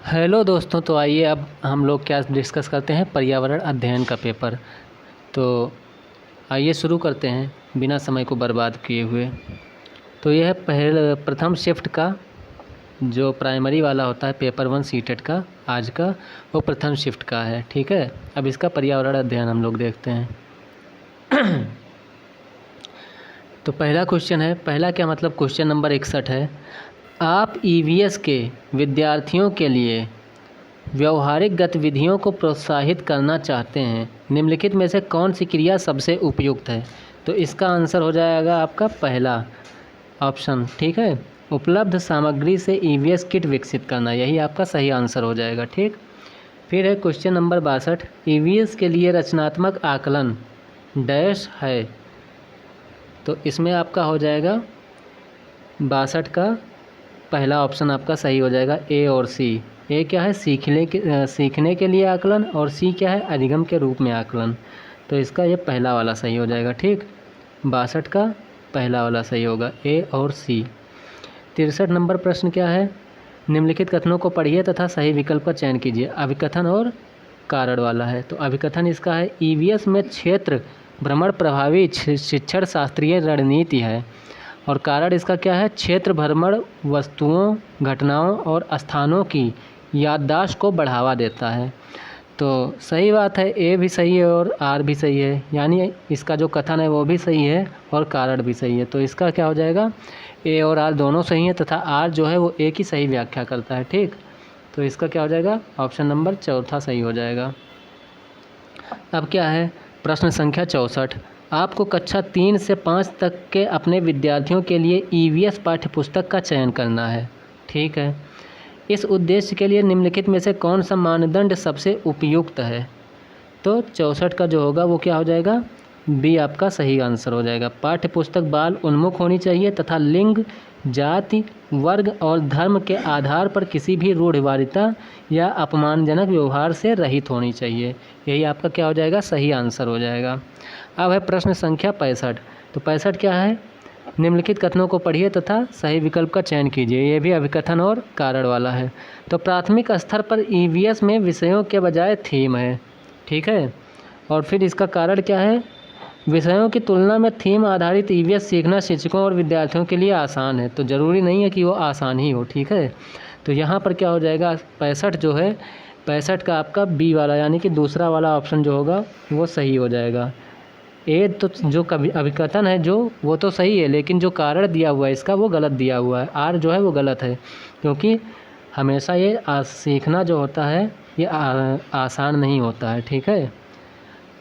Hello दोस्तों, तो आइए अब हम लोग क्या डिस्कस करते हैं, पर्यावरण अध्ययन का पेपर। तो आइए शुरू करते हैं बिना समय को बर्बाद किए हुए। तो यह है प्रथम शिफ्ट का जो प्राइमरी वाला होता है पेपर 1 सीटेट का आज का, वो प्रथम शिफ्ट का है। ठीक है, अब इसका पर्यावरण अध्ययन हम लोग देखते हैं। तो पहला क्वेश्चन है, पहला क्या मतलब क्वेश्चन नंबर 61 है। आप ईवीएस के विद्यार्थियों के लिए व्यावहारिक गतिविधियों को प्रोत्साहित करना चाहते हैं, निम्नलिखित में से कौन सी क्रिया सबसे उपयुक्त है? तो इसका आंसर हो जाएगा आपका पहला ऑप्शन। ठीक है, उपलब्ध सामग्री से ईवीएस किट विकसित करना, यही आपका सही आंसर हो जाएगा। ठीक, फिर है क्वेश्चन नंबर 62, ईवीएस के लिए रचनात्मक आकलन डैश है। तो इसमें आपका हो जाएगा 62 का पहला ऑप्शन आपका सही हो जाएगा, ए और सी। ए क्या है, सीखने के लिए आकलन, और सी क्या है, अधिगम के रूप में आकलन। तो इसका ये पहला वाला सही हो जाएगा। ठीक, 62 का पहला वाला सही होगा, ए और सी। 63 नंबर प्रश्न क्या है, निम्नलिखित कथनों को पढ़िए तथा सही विकल्प का चयन कीजिए। अभिकथन और कारण वाला है। तो अभिकथन इसका है, ईवीएस में क्षेत्र भ्रमण प्रभावी शिक्षण शास्त्रीय रणनीति है। और कारण इसका क्या है, क्षेत्र भ्रमण वस्तुओं, घटनाओं और स्थानों की याददाश्त को बढ़ावा देता है। तो सही बात है, ए भी सही है और आर भी सही है, यानी इसका जो कथन है वो भी सही है और कारण भी सही है। तो इसका क्या हो जाएगा, ए और आर दोनों सही हैं तथा आर जो है वो ए की सही व्याख्या करता है। ठीक, तो इसका क्या हो जाएगा, ऑप्शन नंबर चौथा सही हो जाएगा। अब क्या है, प्रश्न संख्या 64, आपको कक्षा 3 से 5 तक के अपने विद्यार्थियों के लिए ईवीएस पाठ्यपुस्तक का चयन करना है। ठीक है, इस उद्देश्य के लिए निम्नलिखित में से कौन सा मानदंड सबसे उपयुक्त है? तो 64 का जो होगा वो क्या हो जाएगा, बी आपका सही आंसर हो जाएगा। पाठ्यपुस्तक बाल उन्मुख होनी चाहिए तथा लिंग, जाति, वर्ग और धर्म के आधार पर किसी भी रूढ़िवादिता या अपमानजनक व्यवहार से रहित होनी चाहिए। यही आपका क्या हो जाएगा, सही आंसर हो जाएगा। अब है प्रश्न संख्या 65। तो 65 क्या है, निम्नलिखित कथनों को पढ़िए तथा सही विकल्प का चयन कीजिए। ये भी अभिकथन और कारण वाला है। तो प्राथमिक स्तर पर ईवीएस में विषयों के बजाय थीम है। ठीक है, और फिर इसका कारण क्या है, विषयों की तुलना में थीम आधारित ईवीएस सीखना शिक्षकों और विद्यार्थियों के लिए आसान है। तो ज़रूरी नहीं है कि वो आसान ही हो। ठीक है, तो यहाँ पर क्या हो जाएगा, 65 जो है, 65 का आपका बी वाला यानी कि दूसरा वाला ऑप्शन जो होगा वो सही हो जाएगा। ए तो जो कभी अभिकथन है जो वो तो सही है, लेकिन जो कारण दिया हुआ है इसका वो गलत दिया हुआ है। आर जो है वो गलत है, क्योंकि हमेशा ये सीखना जो होता है ये आसान नहीं होता है। ठीक है,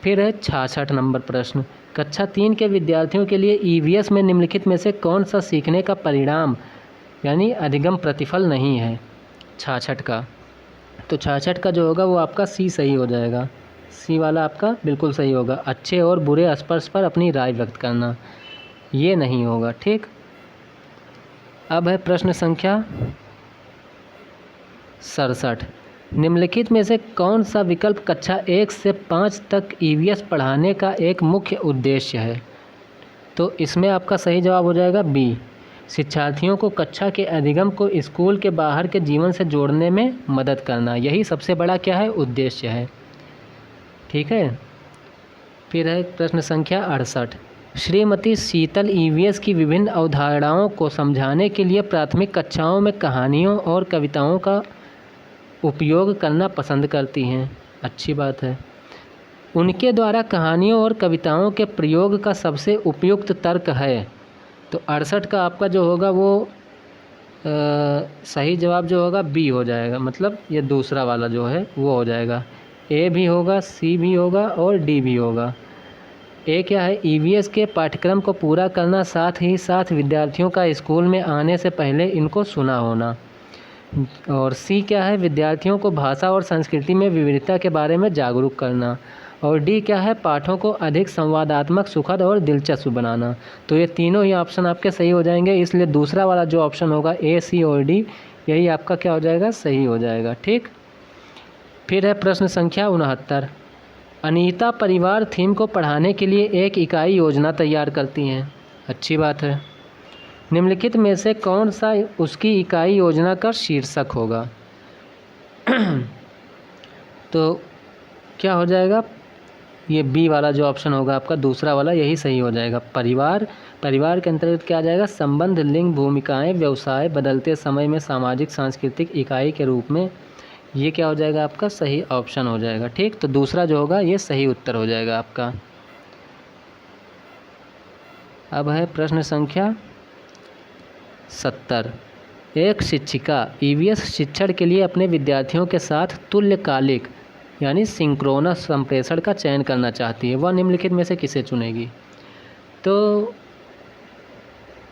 फिर है 66 नंबर प्रश्न, कक्षा 3 के विद्यार्थियों के लिए ईवीएस में निम्नलिखित में से कौन सा सीखने का परिणाम यानी अधिगम प्रतिफल नहीं है? 66 का, तो 66 का जो होगा वो आपका सी सही हो जाएगा। सी वाला आपका बिल्कुल सही होगा। अच्छे और बुरे स्पर्श पर अपनी राय व्यक्त करना, ये नहीं होगा। ठीक, अब है प्रश्न संख्या 67, निम्नलिखित में से कौन सा विकल्प कक्षा 1 से 5 तक ईवीएस पढ़ाने का एक मुख्य उद्देश्य है? तो इसमें आपका सही जवाब हो जाएगा बी, शिक्षार्थियों को कक्षा के अधिगम को स्कूल के बाहर के जीवन से जोड़ने में मदद करना, यही सबसे बड़ा क्या है, उद्देश्य है। ठीक है, फिर है प्रश्न संख्या 68, श्रीमती शीतल ईवीएस की विभिन्न अवधारणाओं को समझाने के लिए प्राथमिक कक्षाओं में कहानियों और कविताओं का उपयोग करना पसंद करती हैं। अच्छी बात है। उनके द्वारा कहानियों और कविताओं के प्रयोग का सबसे उपयुक्त तर्क है। तो 68 का आपका जो होगा वो सही जवाब जो होगा बी हो जाएगा, मतलब ये दूसरा वाला जो है वो हो जाएगा। ए भी होगा, सी भी होगा और डी भी होगा। ए क्या है, ईवीएस के पाठ्यक्रम को पूरा करना, साथ ही साथ विद्यार्थियों का स्कूल में आने से पहले इनको सुना होना। और सी क्या है, विद्यार्थियों को भाषा और संस्कृति में विविधता के बारे में जागरूक करना। और डी क्या है, पाठों को अधिक संवादात्मक, सुखद और दिलचस्प बनाना। तो ये तीनों ही ऑप्शन आपके सही हो जाएंगे, इसलिए दूसरा वाला जो ऑप्शन होगा ए, सी और डी, यही आपका क्या हो जाएगा, सही हो जाएगा। ठीक, फिर है प्रश्न संख्या 69, अनीता परिवार थीम को पढ़ाने के लिए एक इकाई योजना तैयार करती हैं। अच्छी बात है। निम्नलिखित में से कौन सा उसकी इकाई योजना का शीर्षक होगा? तो क्या हो जाएगा, ये बी वाला जो ऑप्शन होगा आपका दूसरा वाला यही सही हो जाएगा। परिवार के अंतर्गत क्या आ जाएगा, संबंध, लिंग, भूमिकाएं, व्यवसाय बदलते समय में सामाजिक सांस्कृतिक इकाई के रूप में, ये क्या हो जाएगा आपका सही ऑप्शन हो जाएगा। ठीक, तो दूसरा जो होगा ये सही उत्तर हो जाएगा आपका। अब है प्रश्न संख्या 70। एक शिक्षिका ईवीएस शिक्षण के लिए अपने विद्यार्थियों के साथ तुल्यकालिक यानी सिंक्रोनस संप्रेषण का चयन करना चाहती है, वह निम्नलिखित में से किसे चुनेगी। तो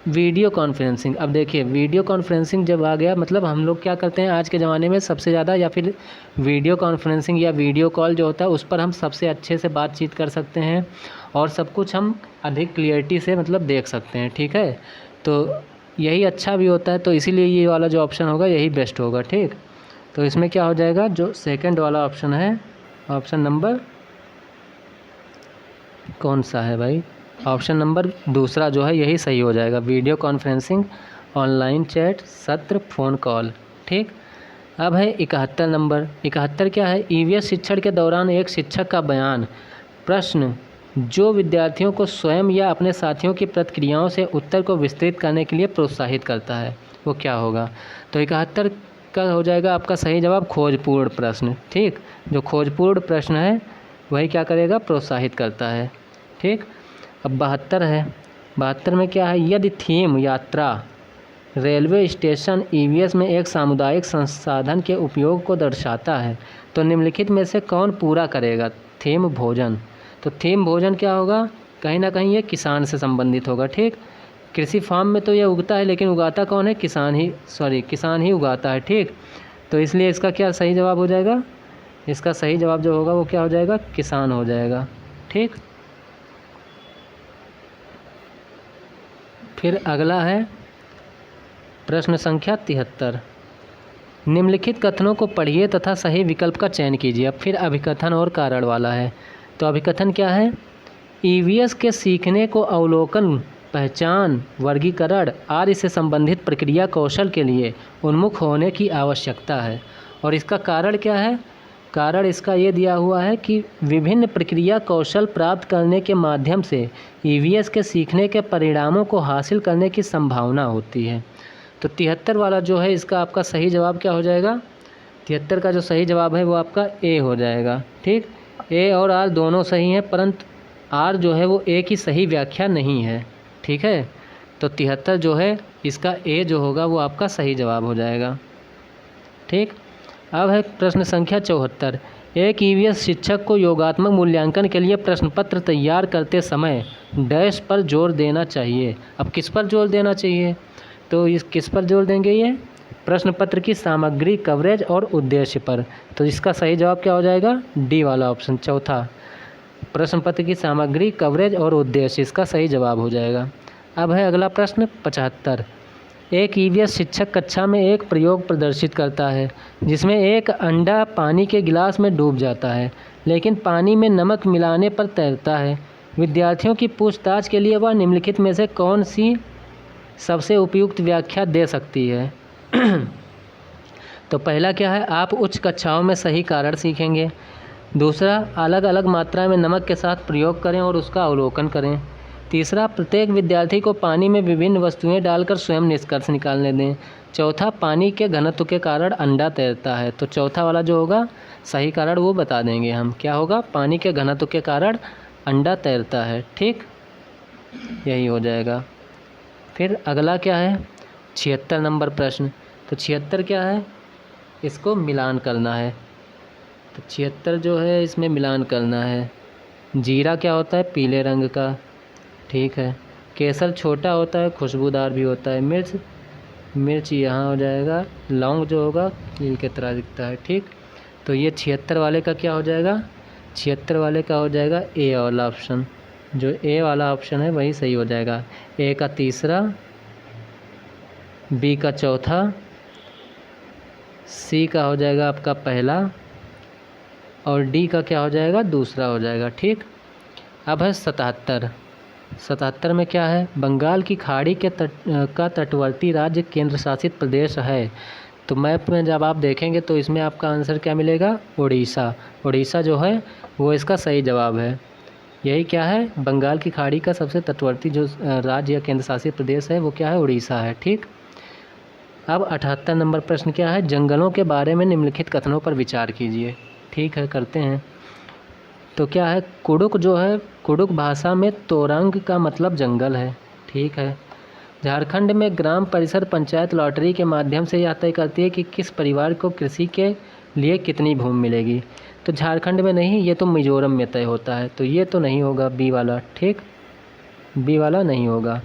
वीडियो कॉन्फ्रेंसिंग, अब देखिए वीडियो कॉन्फ्रेंसिंग जब आ गया, मतलब हम लोग क्या करते हैं आज के ज़माने में सबसे ज़्यादा, या फिर वीडियो कॉन्फ्रेंसिंग या वीडियो कॉल जो होता है उस पर हम सबसे अच्छे से बातचीत कर सकते हैं और सब कुछ हम अधिक क्लियरिटी से मतलब देख सकते हैं। ठीक है, तो यही अच्छा भी होता है, तो इसीलिए ये वाला जो ऑप्शन होगा यही बेस्ट होगा। ठीक, तो इसमें क्या हो जाएगा, जो सेकंड वाला ऑप्शन है, ऑप्शन नंबर कौन सा है भाई, ऑप्शन नंबर दूसरा जो है यही सही हो जाएगा। वीडियो कॉन्फ्रेंसिंग, ऑनलाइन चैट, सत्र, फ़ोन कॉल। ठीक, अब है 71 नंबर। 71 क्या है, ईवीएस शिक्षण के दौरान एक शिक्षक का बयान, प्रश्न जो विद्यार्थियों को स्वयं या अपने साथियों की प्रतिक्रियाओं से उत्तर को विस्तृत करने के लिए प्रोत्साहित करता है, वो क्या होगा। तो 71 का हो जाएगा आपका सही जवाब खोजपूर्ण प्रश्न। ठीक, जो खोजपूर्ण प्रश्न है वही क्या करेगा, प्रोत्साहित करता है। ठीक, अब 72 है। 72 में क्या है, यदि थीम यात्रा रेलवे स्टेशन ईवीएस में एक सामुदायिक संसाधन के उपयोग को दर्शाता है तो निम्नलिखित में से कौन पूरा करेगा। थीम भोजन, तो थीम भोजन क्या होगा, कहीं ना कहीं ये किसान से संबंधित होगा। ठीक, कृषि फार्म में तो ये उगता है लेकिन उगाता कौन है, किसान ही उगाता है। ठीक, तो इसलिए इसका क्या सही जवाब हो जाएगा, इसका सही जवाब जो होगा वो क्या हो जाएगा, किसान हो जाएगा। ठीक, फिर अगला है प्रश्न संख्या 73। निम्नलिखित कथनों को पढ़िए तथा सही विकल्प का चयन कीजिए। अब फिर अभिकथन और कारण वाला है। तो अभिकथन क्या है, ईवीएस के सीखने को अवलोकन, पहचान, वर्गीकरण आदि से संबंधित प्रक्रिया कौशल के लिए उन्मुख होने की आवश्यकता है। और इसका कारण क्या है, कारण इसका ये दिया हुआ है कि विभिन्न प्रक्रिया कौशल प्राप्त करने के माध्यम से ईवीएस के सीखने के परिणामों को हासिल करने की संभावना होती है। तो 73 वाला जो है इसका आपका सही जवाब क्या हो जाएगा, 73 का जो सही जवाब है वो आपका ए हो जाएगा। ठीक, ए और आर दोनों सही हैं, परंतु आर जो है वो ए की सही व्याख्या नहीं है। ठीक है, तो 73 जो है इसका ए जो होगा वो आपका सही जवाब हो जाएगा। ठीक, अब है प्रश्न संख्या 74। एक ईवीएस शिक्षक को योगात्मक मूल्यांकन के लिए प्रश्न पत्र तैयार करते समय डैश पर जोर देना चाहिए। अब किस पर जोर देना चाहिए, तो इस किस पर जोर देंगे, ये प्रश्न पत्र की सामग्री, कवरेज और उद्देश्य पर। तो इसका सही जवाब क्या हो जाएगा, डी वाला ऑप्शन चौथा, प्रश्न पत्र की सामग्री, कवरेज और उद्देश्य, इसका सही जवाब हो जाएगा। अब है अगला प्रश्न 75। एक ईवीएस शिक्षक कक्षा में एक प्रयोग प्रदर्शित करता है जिसमें एक अंडा पानी के गिलास में डूब जाता है लेकिन पानी में नमक मिलाने पर तैरता है। विद्यार्थियों की पूछताछ के लिए वह निम्नलिखित में से कौन सी सबसे उपयुक्त व्याख्या दे सकती है। तो पहला क्या है, आप उच्च कक्षाओं में सही कारण सीखेंगे। दूसरा, अलग अलग मात्रा में नमक के साथ प्रयोग करें और उसका अवलोकन करें। तीसरा, प्रत्येक विद्यार्थी को पानी में विभिन्न वस्तुएं डालकर स्वयं निष्कर्ष निकालने दें। चौथा, पानी के घनत्व के कारण अंडा तैरता है। तो चौथा वाला जो होगा सही कारण वो बता देंगे हम, क्या होगा, पानी के घनत्व के कारण अंडा तैरता है। ठीक, यही हो जाएगा। फिर अगला क्या है, 76 नंबर प्रश्न। तो 76 क्या है, इसको मिलान करना है। तो 76 जो है इसमें मिलान करना है। जीरा क्या होता है, पीले रंग का। ठीक है, केसर छोटा होता है, खुशबूदार भी होता है। मिर्च यहाँ हो जाएगा। लौंग जो होगा कील की तरह दिखता है। ठीक, तो ये 76 वाले का क्या हो जाएगा, 76 वाले का हो जाएगा ए वाला ऑप्शन। जो ए वाला ऑप्शन है वही सही हो जाएगा। ए का तीसरा, बी का चौथा, सी का हो जाएगा आपका पहला और डी का क्या हो जाएगा, दूसरा हो जाएगा। ठीक, अब है 77 में क्या है, बंगाल की खाड़ी के तटवर्ती राज्य केंद्र शासित प्रदेश है तो मैप में जब आप देखेंगे तो इसमें आपका आंसर क्या मिलेगा, उड़ीसा। उड़ीसा जो है वो इसका सही जवाब है। यही क्या है, बंगाल की खाड़ी का सबसे तटवर्ती जो राज्य या केंद्र शासित प्रदेश है वो क्या है, उड़ीसा है। ठीक, अब 78 नंबर प्रश्न क्या है, जंगलों के बारे में निम्नलिखित कथनों पर विचार कीजिए। ठीक है, करते हैं। तो क्या है, कुडुक जो है, कुडुक भाषा में तोरंग का मतलब जंगल है। ठीक है। झारखंड में ग्राम परिषद पंचायत लॉटरी के माध्यम से यह तय करती है कि किस परिवार को कृषि के लिए कितनी भूमि मिलेगी। तो झारखंड में नहीं, ये तो मिजोरम में तय होता है, तो ये तो नहीं होगा बी वाला। ठीक, बी वाला नहीं होगा।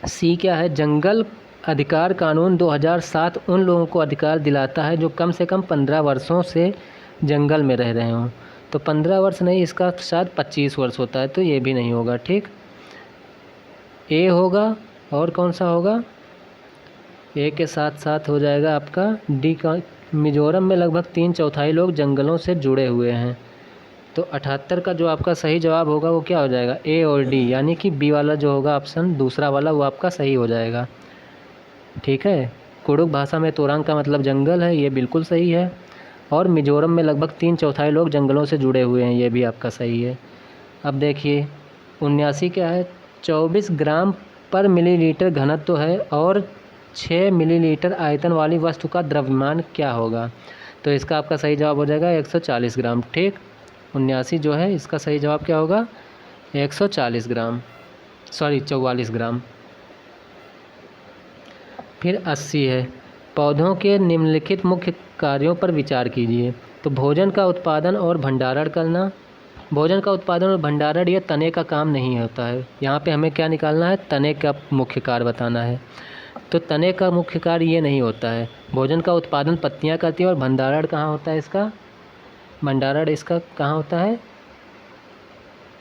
सी क्या है, जंगल अधिकार कानून 2007 उन लोगों को अधिकार दिलाता है जो कम से कम 15 वर्षों से जंगल में रह रहे हों। तो 15 वर्ष नहीं, इसका शायद 25 वर्ष होता है, तो ये भी नहीं होगा। ठीक, ए होगा। और कौन सा होगा, ए के साथ साथ हो जाएगा आपका डी का, मिजोरम में लगभग 3/4 लोग जंगलों से जुड़े हुए हैं। तो 78 का जो आपका सही जवाब होगा वो क्या हो जाएगा, ए और डी, यानी कि बी वाला जो होगा ऑप्शन दूसरा वाला वो आपका सही हो जाएगा। ठीक है, कुडुक भाषा में तोरंग का मतलब जंगल है, ये बिल्कुल सही है। और मिजोरम में लगभग 3/4 लोग जंगलों से जुड़े हुए हैं, ये भी आपका सही है। अब देखिए 79 क्या है, 24 ग्राम पर मिलीलीटर घनत्व है और 6 मिलीलीटर आयतन वाली वस्तु का द्रव्यमान क्या होगा। तो इसका आपका सही जवाब हो जाएगा 140 ग्राम। ठीक, 79 जो है इसका सही जवाब क्या होगा, 140 ग्राम, सॉरी 44 ग्राम। फिर 80 है, पौधों के निम्नलिखित मुख्य कार्यों पर विचार कीजिए। तो भोजन का उत्पादन और भंडारण करना। भोजन का उत्पादन और भंडारण ये तने का काम नहीं होता है। यहाँ पे हमें क्या निकालना है, तने का मुख्य कार्य बताना है। तो तने का मुख्य कार्य ये नहीं होता है। भोजन का उत्पादन पत्तियाँ करती हैं और भंडारण कहाँ होता है इसका, भंडारण इसका कहाँ होता है,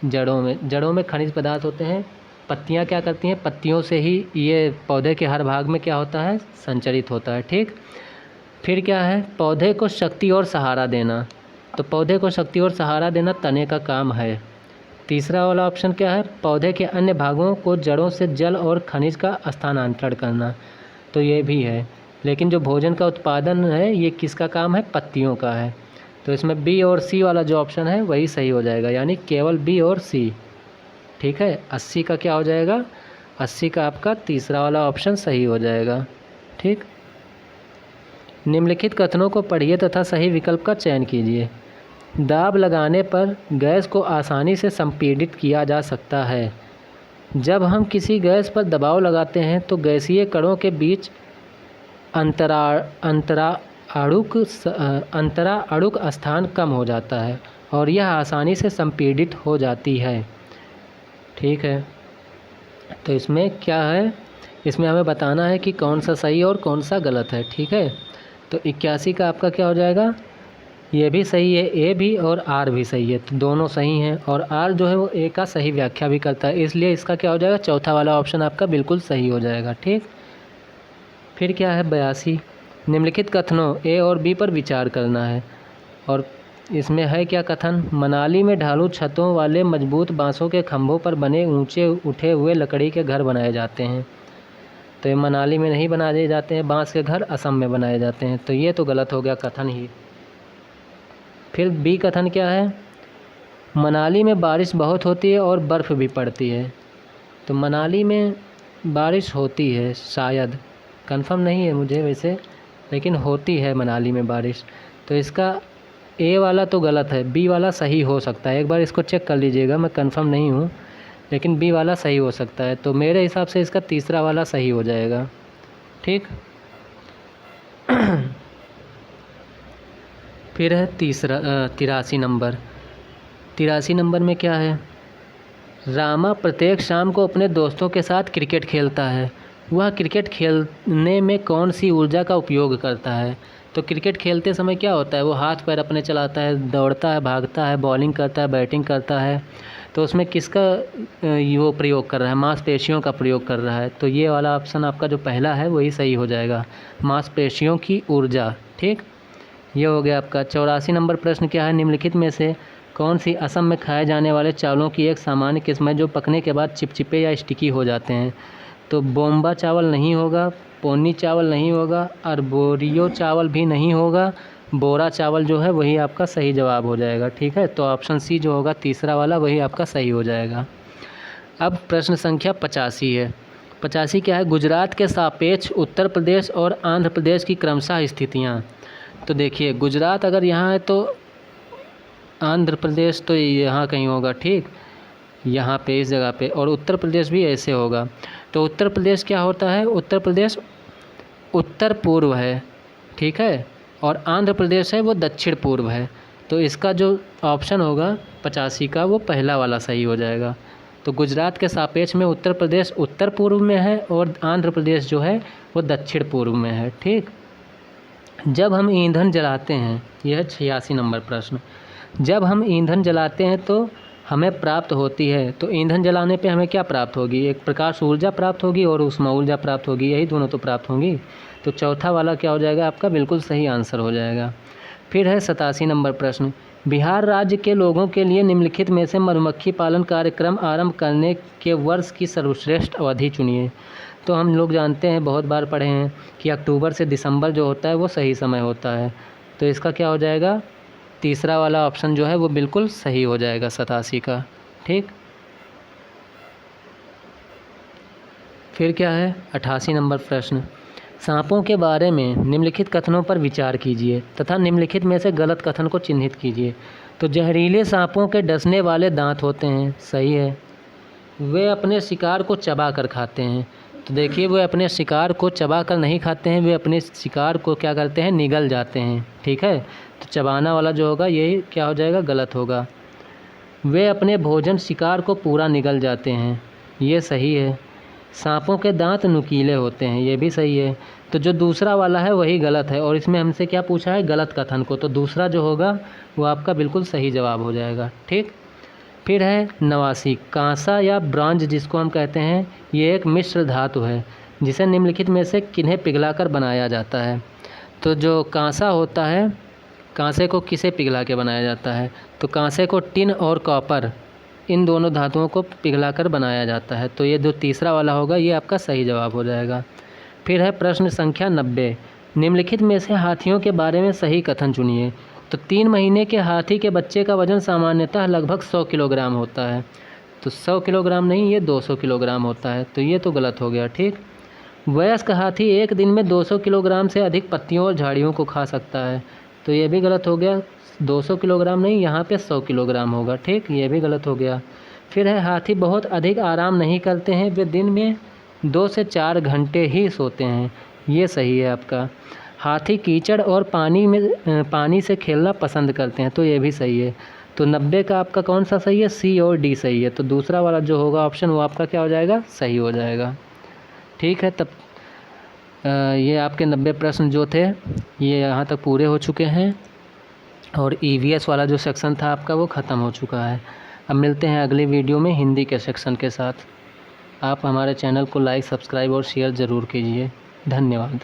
जड़ों में। जड़ों में खनिज पदार्थ होते हैं। पत्तियाँ क्या करती हैं, पत्तियों से ही ये पौधे के हर भाग में क्या होता है, संचरित होता है। ठीक, फिर क्या है, पौधे को शक्ति और सहारा देना। तो पौधे को शक्ति और सहारा देना तने का काम है। तीसरा वाला ऑप्शन क्या है, पौधे के अन्य भागों को जड़ों से जल और खनिज का स्थानांतरण करना। तो ये भी है, लेकिन जो भोजन का उत्पादन है ये किसका काम है, पत्तियों का है। तो इसमें बी और सी वाला जो ऑप्शन है वही सही हो जाएगा, यानी केवल बी और सी। ठीक है, 80 का क्या हो जाएगा, 80 का आपका तीसरा वाला ऑप्शन सही हो जाएगा। ठीक, निम्नलिखित कथनों को पढ़िए तथा सही विकल्प का चयन कीजिए। दाब लगाने पर गैस को आसानी से संपीड़ित किया जा सकता है। जब हम किसी गैस पर दबाव लगाते हैं तो गैसीय कणों के बीच अंतराणुक स्थान कम हो जाता है और यह आसानी से संपीड़ित हो जाती है। ठीक है, तो इसमें क्या है, इसमें हमें बताना है कि कौन सा सही और कौन सा गलत है। ठीक है, तो 81 का आपका क्या हो जाएगा, ये भी सही है, ए भी और आर भी सही है, तो दोनों सही हैं। और आर जो है वो ए का सही व्याख्या भी करता है, इसलिए इसका क्या हो जाएगा, चौथा वाला ऑप्शन आपका बिल्कुल सही हो जाएगा। ठीक, फिर क्या है 82, निम्नलिखित कथनों ए और बी पर विचार करना है। और इसमें है क्या कथन, मनाली में ढालू छतों वाले मजबूत बांसों के खंभों पर बने ऊंचे उठे हुए लकड़ी के घर बनाए जाते हैं। तो ये मनाली में नहीं बनाए जाते हैं, बांस के घर असम में बनाए जाते हैं, तो ये तो गलत हो गया कथन ही। फिर बी कथन क्या है, मनाली में बारिश बहुत होती है और बर्फ़ भी पड़ती है। तो मनाली में बारिश होती है, शायद, कंफर्म नहीं है मुझे वैसे, लेकिन होती है मनाली में बारिश। तो इसका ए वाला तो गलत है, बी वाला सही हो सकता है। एक बार इसको चेक कर लीजिएगा, मैं कंफर्म नहीं हूँ, लेकिन बी वाला सही हो सकता है। तो मेरे हिसाब से इसका तीसरा वाला सही हो जाएगा। ठीक, फिर है 83 नंबर। 83 नंबर में क्या है, रामा प्रत्येक शाम को अपने दोस्तों के साथ क्रिकेट खेलता है। वह क्रिकेट खेलने में कौन सी ऊर्जा का उपयोग करता है। तो क्रिकेट खेलते समय क्या होता है, वो हाथ पैर अपने चलाता है, दौड़ता है, भागता है, बॉलिंग करता है, बैटिंग करता है। तो उसमें किसका वो प्रयोग कर रहा है, मांसपेशियों का प्रयोग कर रहा है। तो ये वाला ऑप्शन आपका जो पहला है वही सही हो जाएगा, मांसपेशियों की ऊर्जा। ठीक, ये हो गया आपका। 84 नंबर प्रश्न क्या है, निम्नलिखित में से कौन सी असम में खाए जाने वाले चावलों की एक सामान्य किस्म है जो पकने के बाद चिपचिपे या स्टिकी हो जाते हैं। तो बोम्बा चावल नहीं होगा, पोनी चावल नहीं होगा, अर्बोरियो चावल भी नहीं होगा, बोरा चावल जो है वही आपका सही जवाब हो जाएगा। ठीक है, तो ऑप्शन सी जो होगा तीसरा वाला वही आपका सही हो जाएगा। अब प्रश्न संख्या 85 है। 85 क्या है? गुजरात के सापेक्ष उत्तर प्रदेश और आंध्र प्रदेश की क्रमशः स्थितियाँ। तो देखिए, गुजरात अगर यहाँ है तो आंध्र प्रदेश तो यहाँ कहीं होगा, ठीक, यहाँ पे इस जगह पे, और उत्तर प्रदेश भी ऐसे होगा। तो उत्तर प्रदेश क्या होता है? उत्तर प्रदेश उत्तर पूर्व है, ठीक है, और आंध्र प्रदेश है वो दक्षिण पूर्व है। तो इसका जो ऑप्शन होगा 85 का वो पहला वाला सही हो जाएगा। तो गुजरात के सापेक्ष में उत्तर प्रदेश उत्तर पूर्व में है और आंध्र प्रदेश जो है वो दक्षिण पूर्व में है। ठीक, जब हम ईंधन जलाते हैं, यह है 86 नंबर प्रश्न, जब हम ईंधन जलाते हैं तो हमें प्राप्त होती है, तो ईंधन जलाने पे हमें क्या प्राप्त होगी? एक प्रकाश ऊर्जा प्राप्त होगी और ऊष्मा ऊर्जा प्राप्त होगी, यही दोनों तो प्राप्त होंगी। तो चौथा वाला क्या हो जाएगा आपका? बिल्कुल सही आंसर हो जाएगा। फिर है 87 नंबर प्रश्न, बिहार राज्य के लोगों के लिए निम्नलिखित में से मधुमक्खी पालन कार्यक्रम आरंभ करने के वर्ष की सर्वश्रेष्ठ अवधि चुनिए। तो हम लोग जानते हैं, बहुत बार पढ़े हैं कि अक्टूबर से दिसंबर जो होता है वो सही समय होता है। तो इसका क्या हो जाएगा? तीसरा वाला ऑप्शन जो है वो बिल्कुल सही हो जाएगा 87 का। ठीक, फिर क्या है 88 नंबर प्रश्न, सांपों के बारे में निम्नलिखित कथनों पर विचार कीजिए तथा निम्नलिखित में से गलत कथन को चिन्हित कीजिए। तो जहरीले सांपों के डसने वाले दांत होते हैं, सही है। वे अपने शिकार को चबा कर खाते हैं। तो देखिए, वे अपने शिकार को चबा कर नहीं खाते हैं, वे अपने शिकार को क्या करते हैं? निगल जाते हैं। ठीक है, तो चबाना वाला जो होगा यही क्या हो जाएगा? गलत होगा। वे अपने भोजन शिकार को पूरा निगल जाते हैं, ये सही है। सांपों के दांत नुकीले होते हैं, ये भी सही है। तो जो दूसरा वाला है वही गलत है, और इसमें हमसे क्या पूछा है? गलत कथन को। तो दूसरा जो होगा वो आपका बिल्कुल सही जवाब हो जाएगा। ठीक, फिर है 89, कांसा या ब्रॉन्ज जिसको हम कहते हैं, ये एक मिश्र धातु है जिसे निम्नलिखित में से किन्हें पिघलाकर बनाया जाता है। तो जो कांसा होता है, कांसे को किसे पिघला के बनाया जाता है? तो कांसे को टिन और कॉपर, इन दोनों धातुओं को पिघलाकर बनाया जाता है। तो ये जो तीसरा वाला होगा ये आपका सही जवाब हो जाएगा। फिर है प्रश्न संख्या 90, निम्नलिखित में से हाथियों के बारे में सही कथन चुनिए। तो 3 महीने के हाथी के बच्चे का वजन सामान्यतः लगभग 100 किलोग्राम होता है। तो 100 किलोग्राम नहीं, ये 200 किलोग्राम होता है, तो ये तो गलत हो गया। ठीक, वयस्क हाथी एक दिन में 200 किलोग्राम से अधिक पत्तियों और झाड़ियों को खा सकता है, तो ये भी गलत हो गया। 200 किलोग्राम नहीं, यहाँ पे 100 किलोग्राम होगा। ठीक, ये भी गलत हो गया। फिर है हाथी बहुत अधिक आराम नहीं करते हैं, वे दिन में 2 से 4 घंटे ही सोते हैं, ये सही है आपका। हाथी कीचड़ और पानी से खेलना पसंद करते हैं, तो ये भी सही है। तो 90 का आपका कौन सा सही है? सी और डी सही है। तो दूसरा वाला जो होगा ऑप्शन वो आपका क्या हो जाएगा? सही हो जाएगा। ठीक है, तब ये आपके 90 प्रश्न जो थे ये यहाँ तक पूरे हो चुके हैं, और EVS वाला जो सेक्शन था आपका वो ख़त्म हो चुका है। अब मिलते हैं अगली वीडियो में हिंदी के सेक्शन के साथ। आप हमारे चैनल को लाइक, सब्सक्राइब और शेयर ज़रूर कीजिए। धन्यवाद।